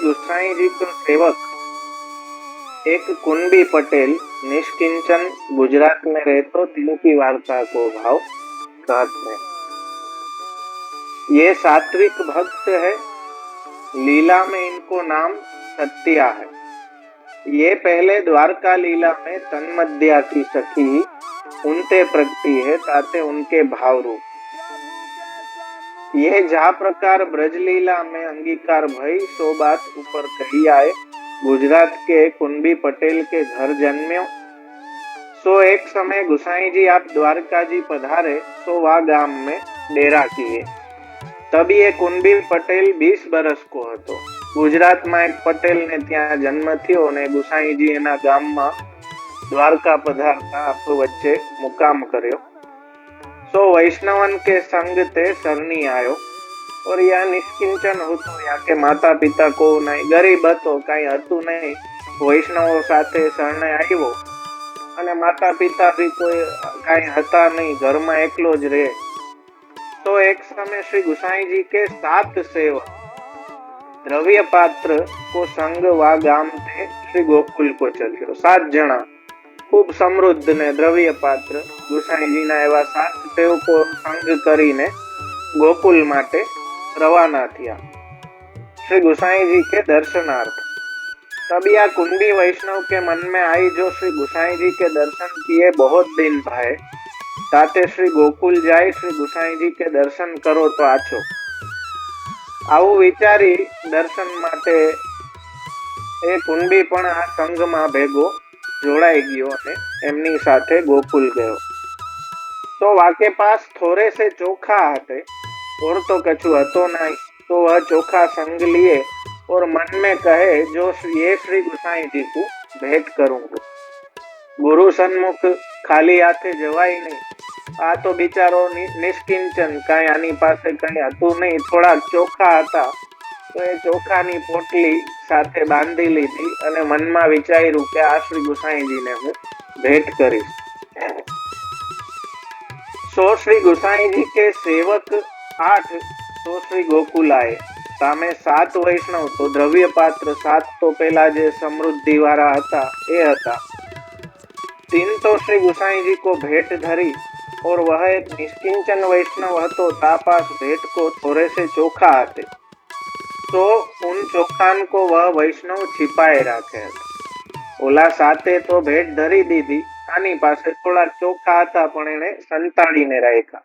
गुसाई जी का सेवक एक कुंबी पटेल निष्किंचन गुजरात में रहते तिनकी वार्ता को भाव कहते हैं। ये सात्विक भक्त है, लीला में इनको नाम सत्या है। ये पहले द्वारका लीला में तन्मध्या की सखी उनते प्रगटी है ताते उनके भाव रूप। ये जा प्रकार ब्रज लीला में अंगीकार भई सो बात ऊपर कही आए। गुजरात के कुंबी पटेल के घर जन्म्यो सो एक समय गुसाई जी आप द्वारका जी पधारे सो वा गाम में डेरा किए। तब ये कुंबी पटेल 20 बरस को हतो। गुजरात में एक पटेल ने त्या जन्म थयो ने गुसाई जी एना गाम में द्वारका पधारता आप वच्चे मुकाम कर्यो। सो वैष्णवन के संग ते सरनी आयो और या निष्किंचन होतो, या के माता पिता को नहीं, गरीब हतो, कई हतु नहीं, वैष्णवों साथे शरणे आव्यो अने माता पिता भी कोई कई हता नहीं, घर में एकलो ज रहे। तो एक समय श्री गुसाई जी के 7 सेवक द्रव्य पात्र को संग वा गाम थे श्री गोकुल को चलियो। 7 जना खूब समृद्ध ने द्रव्य पात्र गुसाई जी ना एवा 7 सेवको संग करीने गोकुल माटे रवाना थिया श्री गुसाई जी के दर्शनार्थ। तब या कुंबी वैष्णव के मन में आई जो श्री गुसाई जी के दर्शन किए बहुत दिन भाए, ताते श्री गोकुल जाए श्री गुसाई जी के दर्शन करो तो आछो। आवु विचारी दर्शन माटे ए कुंबी पण आ संग में भेगो जोड़ाई गयो अने एमनी साथे गोकुल गयो। तो वाके पास थोड़े से चोखा हते और तो कछु हतो नहीं। तो वह चोखा संग लिए और मन में कहे जो ये श्री गुसाई जी को भेंट करूंगा। गुरु सन्मुख खाली हाथे जवाई नहीं। आ तो बिचारो निष्किंचन, कई आनी पासे कई हतु नहीं, थोड़ा चोखा हता तो ए चोखानी पोटली साथे बांधी लीधी अने मन में विचार्યું કે આ શ્રી ગુસાઈજીને હું भेंट करीश। सो श्री गुसाई जी के सेवक 8 तो श्री गोकुल आए। सामे 7 वैष्णव तो द्रव्य पात्र 7 तो पेला जे समृद्धि वाला हता ए हता। 3 तो श्री गुसाई जी को भेंट धरी और वह एक निष्किंचन वैष्णव हतो, ता पास भेंट को थोड़े से चोखा हते। तो उन चोखान को वह वैष्णव छिपाए राखे। ओला 7 तो भेंट धरी दीदी, आनी पासे थोड़ा चोखा हता पण एने संताड़ीने राख्या।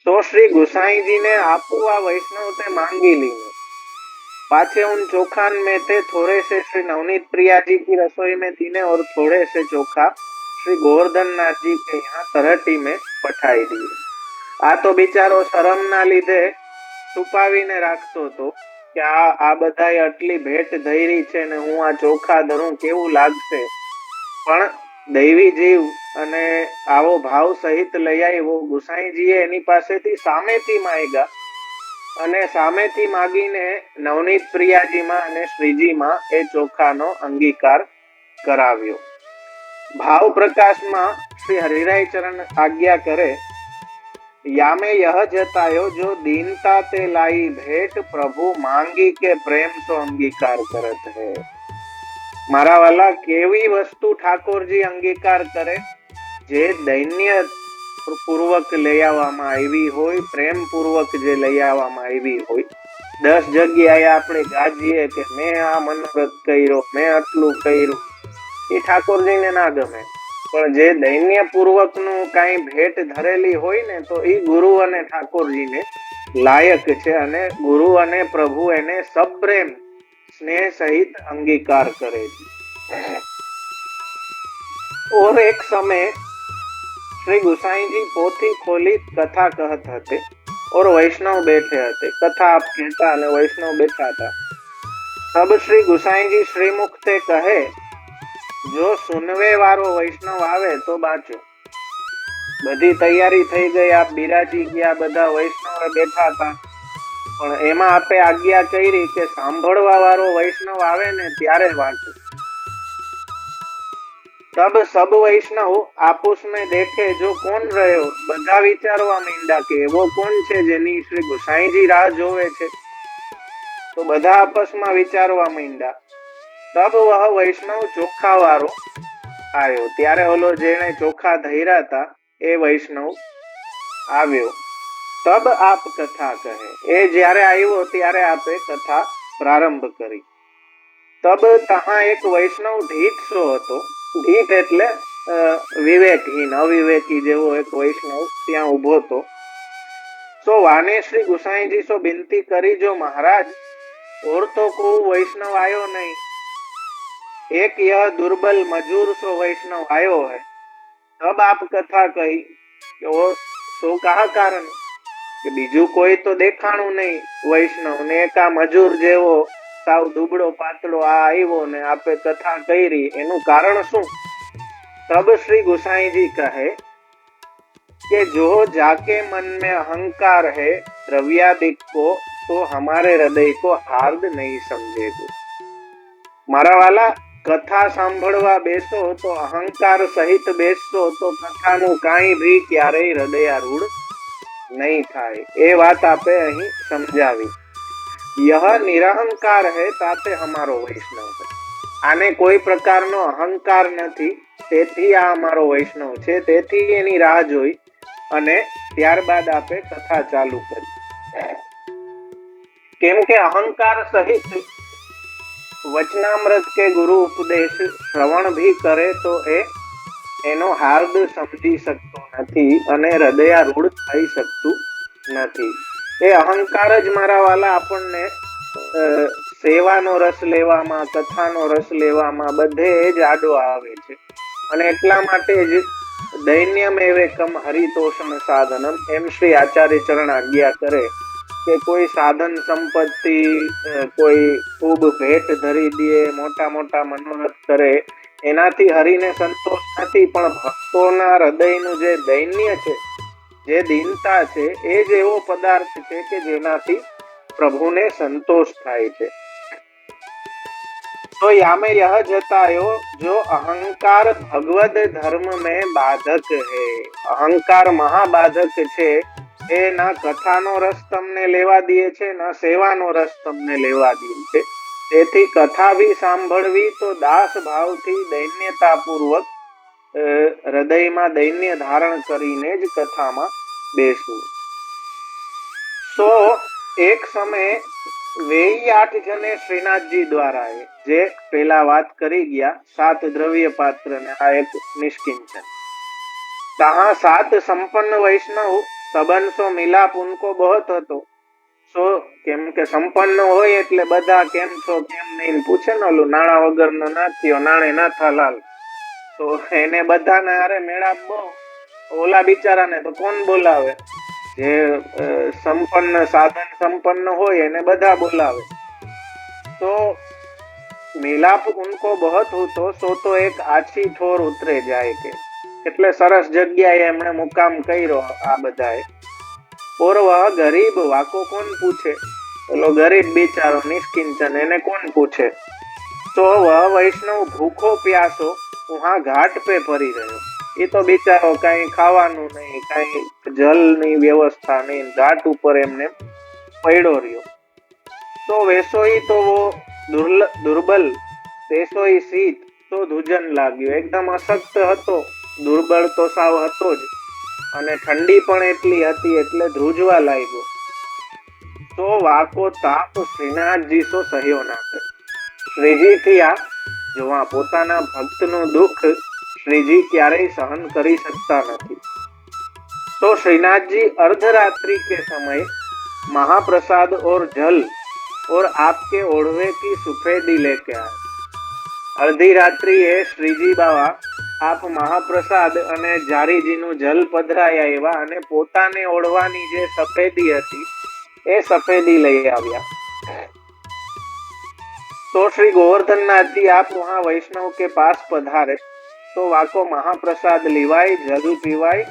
तो श्री गुसाई जी ने आपू आ वैष्णव ते मांगी ली। पाछे उन चोखान में थे थोड़े से श्री नवनीत प्रिया जी की रसोई में थी ने और थोड़े से चोखा श्री गोवर्धन नाथ जी के यहाँ तरहटी में पठाई दिए। आ तो बिचारो शरम ना लीधे छुपावीने राखतो तो कि आ बधाए आटली भेट धैरी छे ने हूँ आ चोखा धरूं केवुं लागशे। पण दैवी जीव अने आवो भाव सहित लई आव्यो। गुसाईजीए एनी पासेथी सामेथी मांग्या अने सामेथी मांगीने नवनीत प्रियाजी मां अने श्रीजी मां ए चोखानो अंगीकार कराव्यो। भाव प्रकाश मां श्री हरिराय चरण आज्ञा करे, यामे यह जतायो जो दीनता ते लाई भेंट प्रभु मांगी के प्रेम सो अंगीकार करत है। मारा वाला केवी वस्तु ठाकुरजी अंगीकार करे जे दैन्य पूर्वक लई आववामां आवी होय, प्रेम पूर्वक जे लई आववामां आवी होय। 10 जग्याए आपणे गाजीए के मैं आ मनोरथ कर्यो, मैं आटલું कर्યું, એ ઠાકોરજીને ના ગમે। પણ જે દૈન્ય પૂર્વકનું કાંઈ ભેટ ધરેલી હોય ને તો એ ગુરુ અને ઠાકોરજીને લાયક છે અને ગુરુ અને પ્રભુ એને સપ્રેમ स्नेह सहित अंगीकार करे। और एक समय श्री गुसाई जी पोथी खोली कथा कहत हते और वैष्णव बैठे हते। कथा आप कहता अने वैष्णव बैठा था। तब श्री गुसाई जी श्रीमुख ते कहे, जो सुनवे वारो वैष्णव आवे तो बाचो। बधी तैयारी थई गई, आप बिराजी गया, बधा वैष्णव बैठा था, पण एमा आपे आज्ञा करी के सांभळवा वारो वैष्णव आवे ने त्यारे वांचो। तब सब वैष्णव आपस में देखे जो कौन रह्यो, बधा विचारवा માંડ્યા के वो कौन छे जेनी श्री गुसाई जी राह जोवे छे। તો બધા આપસમાં વિચારવા માંડ્યા. તબ વહ વૈષ્ણવ ચોખા વાળો આવ્યો. ત્યારે ઓલો જેને ચોખા ધર્યા હતા એ વૈષ્ણવ આવ્યો. તબ આપ કથા કહે. એ જ્યારે આવ્યો ત્યારે આપે કથા પ્રારંભ કરી. તબ તહા એક વૈષ્ણવ ઢીઠ સો હતો. ઢીઠ એટલે વિવેકહીન, અવિવેકી જેવો એક વૈષ્ણવ ત્યાં ઉભો હતો. સો વાને શ્રી ગુસાઈજી સો બિનતી કરી, જો મહારાજ और तो कोई वैष्णव आयो नहीं, एक यह दुर्बल मजूर सो वैष्णव आयो है, तब आप कथा कही कि वो सो कहा कारण કે બીજું કોઈ તો દેખાણું નહીં વૈષ્ણવ ને, એક આ મજૂર જેવો સાવ દુબળો પાતળો આ આવ્યો ને આપે કથા કરી, એનું કારણ શું? તબ શ્રી ગુસાઈજી કહે કે જો જાકે मन में अहंकार है द्रव्यादिक को, तो हमारे हृदय को हार्द नहीं समझेगो. मारा वाला, कथा सांभळवा बेसो तो अहंकार सहित बेसो तो कथाનું કાંઈ ભી ક્યારેય હૃદયારૂઢ નહીં થાય. એ વાત આપે અહીં સમજાવી. यह निरहंकार है ताते हमारो वैष्णव है. આને કોઈ પ્રકારનો અહંકાર નથી, તેથી આ અમારો વૈષ્ણવ છે. તેથી એની રાહ જોઈ અને ત્યારબાદ આપે કથા ચાલુ કરી. કેમ કે અહંકાર સહિત વચનામૃત કે ગુરુ ઉપદેશ શ્રવણ ભી કરે તો એનો હાર્દ સમજી શકતો નથી અને હૃદયારૂઢ થઈ શકતું નથી. એ અહંકાર જ મારા વાલા આપણને સેવાનો રસ લેવામાં, કથાનો રસ લેવામાં બધે જ આડો આવે છે. અને એટલા માટે જ દૈન્યમ એવેકમ હરિતોષણ સાધનમ, એમ શ્રી આચાર્ય ચરણ આજ્ઞા કરે કે કોઈ સાધન સંપત્તિ, કોઈ ખૂબ ભેટ ધરી દે, મોટા મોટા મનોરથ કરે, એનાથી હરિને સંતોષ નથી. પણ ભક્તોના હૃદયનું જે દૈન્ય છે, જે દીનતા છે, એ જ એવો પદાર્થ છે કે જેનાથી પ્રભુને સંતોષ થાય છે. तो यामे यह जतायो जो अहंकार भगवद धर्म में बाधक है. अहंकार महाबाधक છે. એ ના કથાનો રસ તમને લેવા દે છે, ના સેવાનો રસ તમને લેવા દે છે. તેથી કથા ભી સાંભળવી તો દાસ ભાવથી દૈન્યતા પૂર્વક હૃદયમાં દૈન્ય ધારણ કરીને જ કથામાં બેસવું. સો એક સમય 8 જણે શ્રીનાથજી દ્વારા, જે પેલા વાત કરી ગયા 7 દ્રવ્ય પાત્ર ને આ એક નિષ્કિંચન, તહા 7 સંપન્ન વૈષ્ણવ સંબંધો મિલાપ ઉनको બહોત હતો. સો કેમ કે સંપન્ન હોય એટલે બધા કેમ છો કેમ નહીં પૂછે ને, ઓલું નાણા વગરનો ના થયો નાણે ના થાલાલ, તો એને બધાને અરે મેળાપ બહુ. ઓલા બિચારાને તો કોણ બોલાવે? જે સંપન્ન, સાધન સંપન્ન હોય એને બધા બોલાવે. તો મિલાપ ઉनको बहुत होतो, સો તો એક આછી ઠોર ઉતરે જાય કે એટલે સરસ જગ્યાએ એમણે મુકામ કર્યો આ બધાએ. और वह गरीब, वाको कौन पूछे? बोलो गरीब बेचारो निष्किंचन, એને કોણ પૂછે? तो वह वैष्णव भूखो प्यासो वहां घाट पे पड़ी રહ્યો. એ તો બિચારો કઈ ખાવાનું નહીં, કઈ જલની વ્યવસ્થા નહીં, ઘાટ ઉપર એમને પડ્યો રહ્યો. તો વેસોઈ તો વો દુર્બલ, વેસોઈ શીત તો ધુજન લાગ્યો. એકદમ અશક્ત હતો, દુર્બળ તો સાવ હતો જ, અને ઠંડી પણ એટલી હતી એટલે ધ્રુજવા લાગ્યો. તો વાકો તાપ શ્રીનાથજી સો સહ્યો ના કરે. શ્રીજી થી આ જોવા પોતાના ભક્તનું દુઃખ श्रीजी क्यारेय सहन करी सकता नहीं. तो श्रीनाथ जी अर्धरात्रि के समय महाप्रसाद और जल और आपके ओढ़वे की सुफेदी लेके आए. अर्धी रात्रि है श्रीजी बाबा आप महाप्रसाद અને જારીજીનું જલ પધરાયા એવા અને પોતાને ઓઢવાની જે સફેદી હતી એ સફેદી લઈ આવ્યા. तो श्री गोवर्धननाथ जी आप वहां वैष्णव के पास पधारे तो वाको महाप्रसाद लिवाय, जल पीवाय.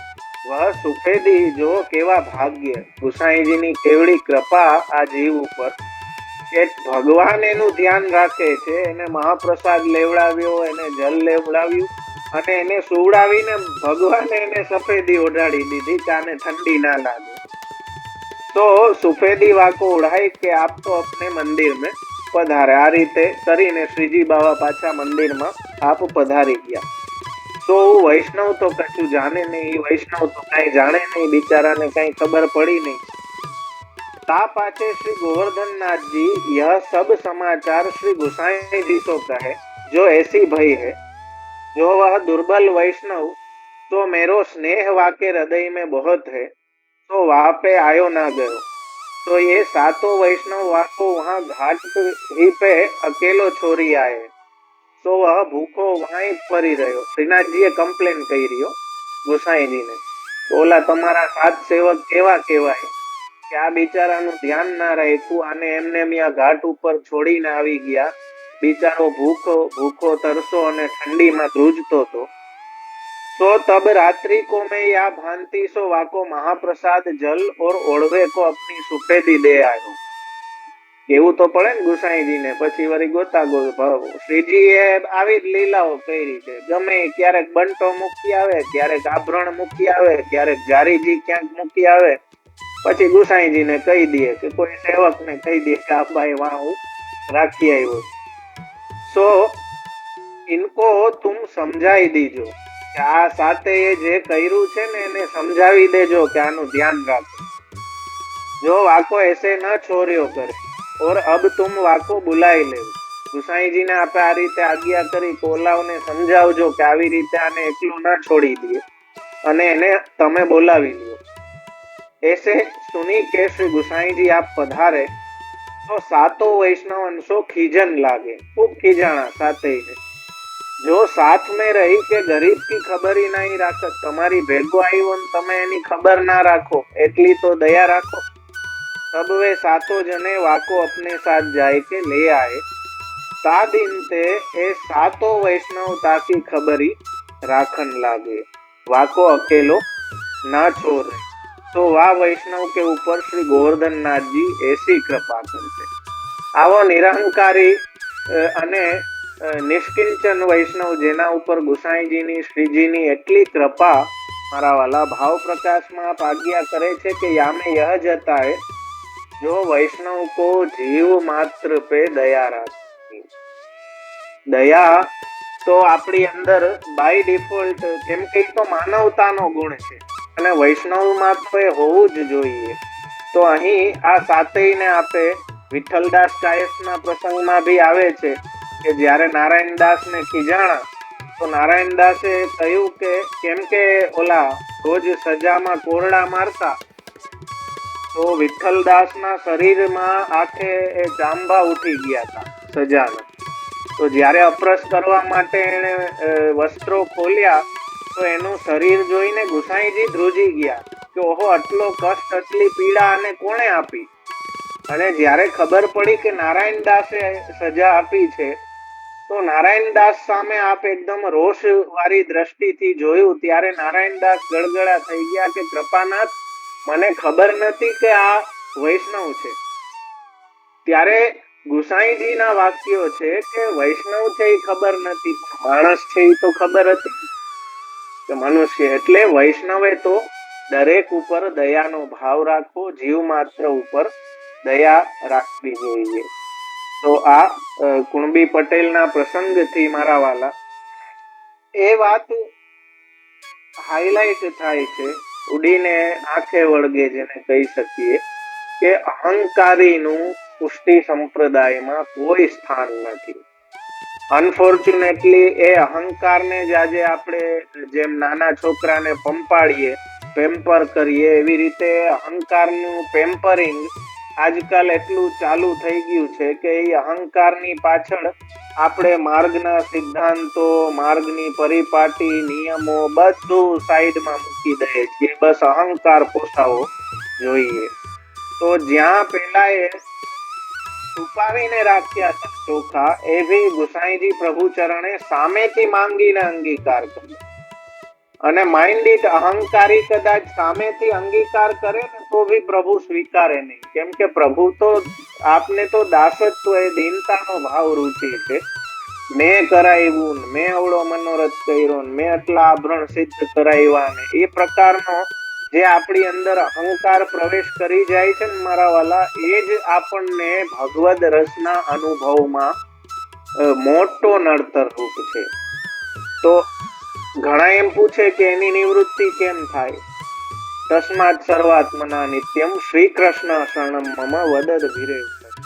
वह सुफेदी जो केवा भाग्य, गुसाई जी नी केवड़ी कृपा आ जीव ऊपर કે ભગવાન એનું ધ્યાન રાખે છે, એને મહાપ્રસાદ લેવડાવ્યો, એને જલ લેવડાવ્યું અને એને સુવડાવીને ભગવાને એને સફેદી ઓઢાડી દીધી કે આને ઠંડી ના લાગે. तो सुफेदी वाको उड़ाई के आप तो अपने मंदिर में पधारे। आ रीते करीने श्रीजी बाबा पाछा मंदिर में आप पधारी गया। तो वैष्णव तो कछु जाने नहीं, वैष्णव तो कई जाने नहीं, बिचारा ने कई खबर पड़ी नहीं। ता पाछे श्री गोवर्धन नाथ जी यह सब समाचार श्री गोसाई जी को कहे, जो ऐसी भई है, जो वह दुर्बल वैष्णव तो मेरो स्नेह वाके हृदय में बहुत है, तो वहां पे आयो ना गयो। तो ये सातों वैष्णव वाको वहां घाट ही पे अकेलो छोरी आए, तो वह भूखो वहां परी रहो। श्रीनाथ जी कंप्लेन कही रही हो गोसाई जी ने, बोला તમારા સાત સેવક કેવા કહેવાય કે આ બિચારાનું ધ્યાન ના રાખ્યું, આને એમને ઘાટ ઉપર છોડીને આવી ગયા। બિચારો ભૂખો ભૂખો તરસો અને ઠંડીમાં ધ્રુજતો હતો। तो तब रात्रि को मैं या भांति सो वाको महाप्रसाद जल और ओढ़वे को अपनी सुफेदी दे आयो। કેવું તો પડે ને ગુસાઈજી ને, પછી વળી ગોતા શ્રીજી એ આવી જ લીલાઓ કરી છે। ગમે ક્યારેક બંટો મૂકી આવે, ક્યારેક આભરણ મૂકી આવે, ક્યારેક જારીજી ક્યાંક મૂકી આવે, પછી ગુસાઈજી ને કહી દે કે કોઈ સેવક ને કહી દે કે આ ભાઈ વહાં હું રાખી આવ્યો। સો ઇनको तुम समझाई दीजो કે આ સાતે જે કર્યું છે ને એને સમજાવી દેજો કે આનું ધ્યાન રાખો, જો વાકો ऐसे न छोरियो करे और अब तुम वाको बुलाई ले। गुसाई जी ने आप आ रीते आज्ञा करी, कोलाओने समझावजो कि આવી રીતે આને એકલો ના છોડી દે અને એને તમે બોલાવી લ્યો। ऐसे सुनी के श्री गुसाई जी आप पधारे तो सातों वैष्णव अंशो खीजन लागे, खूब खीजाणा साते ने। जो साथ में रही के गरीब की खबर ही नहीं राखत, तुम्हारी भेगो आयो ने તમે એની ખબર ના રાખો, એટલી તો દયા રાખો। तब वे सातों जने वाको अपने साथ जाए के ले आए। ता दिन ते ए सातों वैष्णव ताकी खबरी राखन लागे, वाको अकेलो ना छोड़े। तो वा वैष्णव के ऊपर श्री गोवर्धन नाथ जी ऐसी कृपा करते। आवो निरहंकारी अने निष्किंचन वैष्णव जेना ऊपर गुसाई जी नी श्रीजी नी एटली कृपा मारा वाला भाव प्रकाश में आप आज्ञा करे छे कि यामे यह जता है जो वैष्णव को जीव मात्र पे दया राखी। दया तो आपणी अंदर बाय डिफॉल्ट केम के तो मानवतानो गुण छे અને વૈષ્ણવમાં તો એ હોવું જ જોઈએ। તો અહીં આ સાતેયને આપે વિઠ્ઠલદાસ કાયસના પ્રસંગમાં બી આવે છે કે જ્યારે નારાયણદાસને ખીજાણા તો નારાયણદાસે કહ્યું કે કેમ કે ઓલા રોજ સજામાં કોરડા મારતા, तो विठ्ठलदास ना शरीर में आखे जांबा उठी गया था सजाना। तो જ્યારે અપરસ કરવા માટે એને વસ્ત્રો ખોલ્યા તો એનું શરીર જોઈને ગુસાઈજી ધ્રુજી ગયા કે ઓહો આટલો કષ્ટ, આટલી પીડા અને કોણે આપી। અને જ્યારે ખબર પડી કે નારાયણદાસે સજા આપી છે તો નારાયણદાસ સામે આપ એકદમ રોષ વાળી દ્રષ્ટિથી જોયું ત્યારે નારાયણદાસ ગળગળા થઈ ગયા કે કૃપાનાથ મને ખબર નથી કે આ વૈષ્ણવ છે। ત્યારે ગુસાઈજી ના વાક્યો છે કે વૈષ્ણવ છે એ ખબર નથી, માણસ છે એ તો ખબર હતી કે મનુષ્ય। એટલે વૈષ્ણવે તો દરેક ઉપર દયાનો ભાવ રાખવો, જીવ માત્ર ઉપર દયા રાખવી જોઈએ। તો આ કુણબી પટેલના પ્રસંગથી મારા વાલા એ વાત હાઈલાઇટ થાય છે, ઉડીને આંખે વળગે જેને કહી શકીએ કે અહંકારીનું પુષ્ટિ સંપ્રદાયમાં કોઈ સ્થાન નથી। અનફોર્ચ્યુનેટલી એ અહંકારને જ આજે આપણે જેમ નાના છોકરાને પંપાડીએ, પેમ્પર કરીએ, એવી રીતે અહંકારનું પેમ્પરિંગ આજકાલ એટલું ચાલુ થઈ ગયું છે કે એ અહંકારની પાછળ આપણે માર્ગના સિદ્ધાંતો, માર્ગની પરિપાટી, નિયમો બધું સાઈડમાં મૂકી દઈએ છીએ, બસ અહંકાર પોસાવો જોઈએ। તો જ્યાં પેલા એ છુપાવીને રાખ્યા હતા ચોખા, એ ભી ગુસાઈજી પ્રભુ ચરણે સામેથી માંગીને અંગીકાર કર્યો। અને માઇન્ડ ઇટ અહંકારી કદાચ સામેથી અંગીકાર કરે ને તો ભી પ્રભુ સ્વીકારે નહીં, કેમ કે પ્રભુ તો આપને તો દાસત્વ એ દીનતાનો ભાવ રૂચે છે। મેં કરાવ્યું, મેં અવળો મનોરથ કર્યો, મેં આટલા આભરણ સિદ્ધ કરાવ્યા ને એ પ્રકારનો જે આપણી અંદર અહંકાર પ્રવેશ કરી જાય છે ને મારા વાલા, એ જ આપણને ભગવદ રસના અનુભવમાં મોટો નડતર રૂપ છે. તો ઘણા એમ પૂછે કે એની નિવૃત્તિ કેમ થાય? તસ્માત સર્વાત્મના નિત્યમ શ્રી કૃષ્ણ શરણમ મમ વદદ ભીરે.